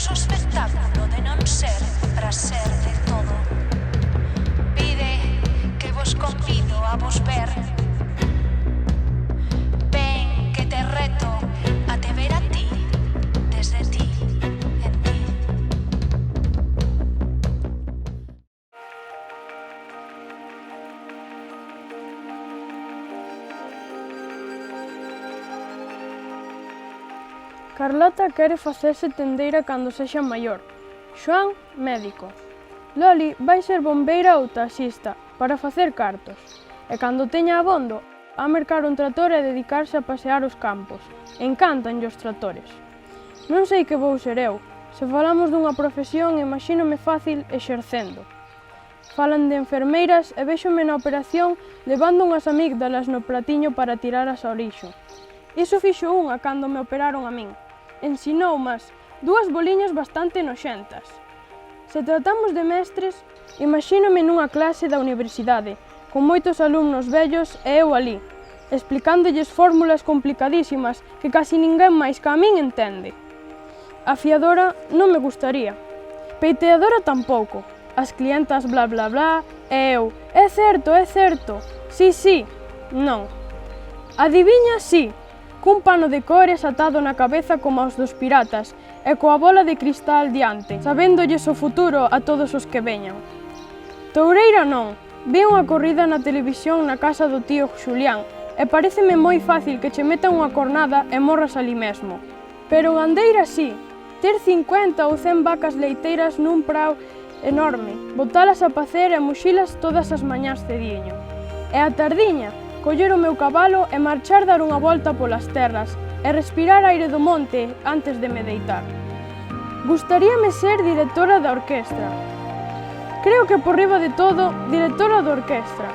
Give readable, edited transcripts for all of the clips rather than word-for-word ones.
hermoso espectáculo de non ser para ser de todo. Pide que vos convido a vos ver. Ven que te reto a te ver a ti, desde ti, en ti. Carlota quere facerse tendeira cando sexa maior. Xoán, médico. Loli vai ser bombeira ou taxista para facer cartos. E cando teña abondo, a mercar un tractor e dedicarse a pasear os campos. Encántanlle os tractores. Non sei que vou ser eu. Se falamos dunha profesión, imagínome fácil exercendo. Falan de enfermeiras e véxome na operación levando unhas amígdalas no platiño para tiralas ao lixo. Iso fixo unha cando me operaron a min. Ensinoumas 2 boliñas bastante noxentas. Se tratamos de mestres, imagínome nunha clase da universidade, con moitos alumnos vellos e eu ali, explicándolles fórmulas complicadísimas que casi ninguén máis que a min entende. Afiadora non me gustaría. Peiteadora tampouco. As clientas bla bla bla e eu, é certo, sí, non. Adiviña, sí. Cun pano de cores atado na cabeza como aos dos piratas e coa bola de cristal diante, sabéndolles o futuro a todos os que veñan. Toureira non, vi unha corrida na televisión na casa do tío Xulián e pareceme moi fácil que che metan unha cornada e morras ali mesmo. Pero gandeira sí, ter 50 ou 100 vacas leiteiras nun prao enorme, botalas a pacer e muxilas todas as mañás cediño. E a tardiña, coller o meu cabalo e marchar dar unha volta polas terras e respirar aire do monte antes de me deitar. Gustaríame ser directora da orquestra. Creo que por riba de todo, directora da orquestra.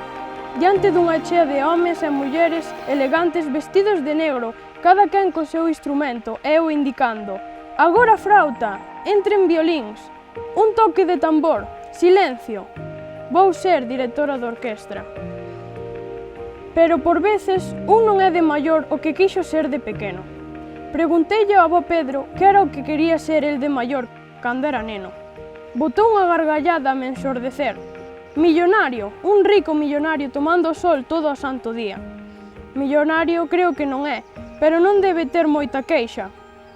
Diante dunha chea de homes e mulleres elegantes vestidos de negro, cada quen co seu instrumento e eu indicando: agora frauta, entren violíns, un toque de tambor, silencio. Vou ser directora da orquestra. Pero por veces un non é de maior o que quixo ser de pequeno. Pregunteille ao avó Pedro que era o que quería ser el de maior cando era neno. Botou unha gargallada a me enxordecer. Millonario, un rico millonario tomando o sol todo o santo día. Millonario creo que non é, pero non debe ter moita queixa.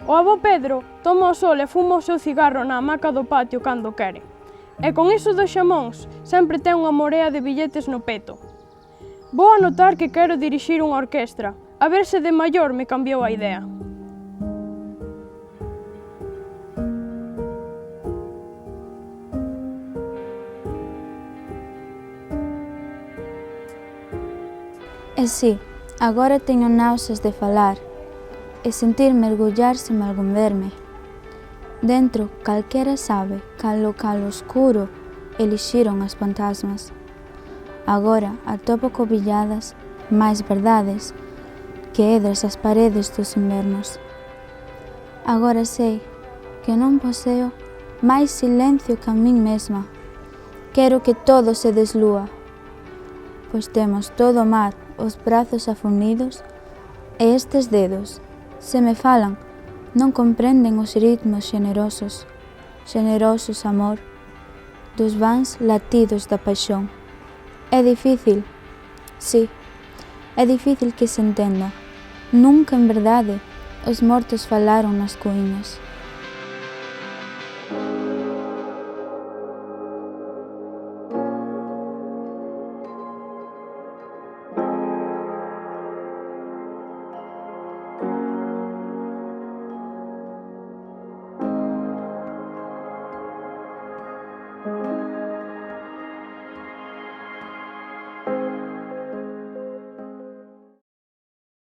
O avó Pedro toma o sol e fuma o seu cigarro na hamaca do patio cando quere. E con iso dos xamóns sempre ten unha morea de billetes no peto. Vou anotar que quero dirixir unha orquestra, a ver se de maior me cambiou a idea. E si, agora teño náuseas de falar e sentir mergullar sen algún verme. Dentro, calquera sabe cal local oscuro elixiron as fantasmas. Agora atopo cobilladas máis verdades que edras as paredes dos invernos. Agora sei que non poseo máis silencio que a min mesma. Quero que todo se deslúa, pois temos todo o mar, os brazos afundidos e estes dedos, se me falan, non comprenden os ritmos xenerosos amor, dos vans latidos da paixón. É difícil, sí, é difícil que se entenda. Nunca en verdade os mortos falaron nas cuíñas.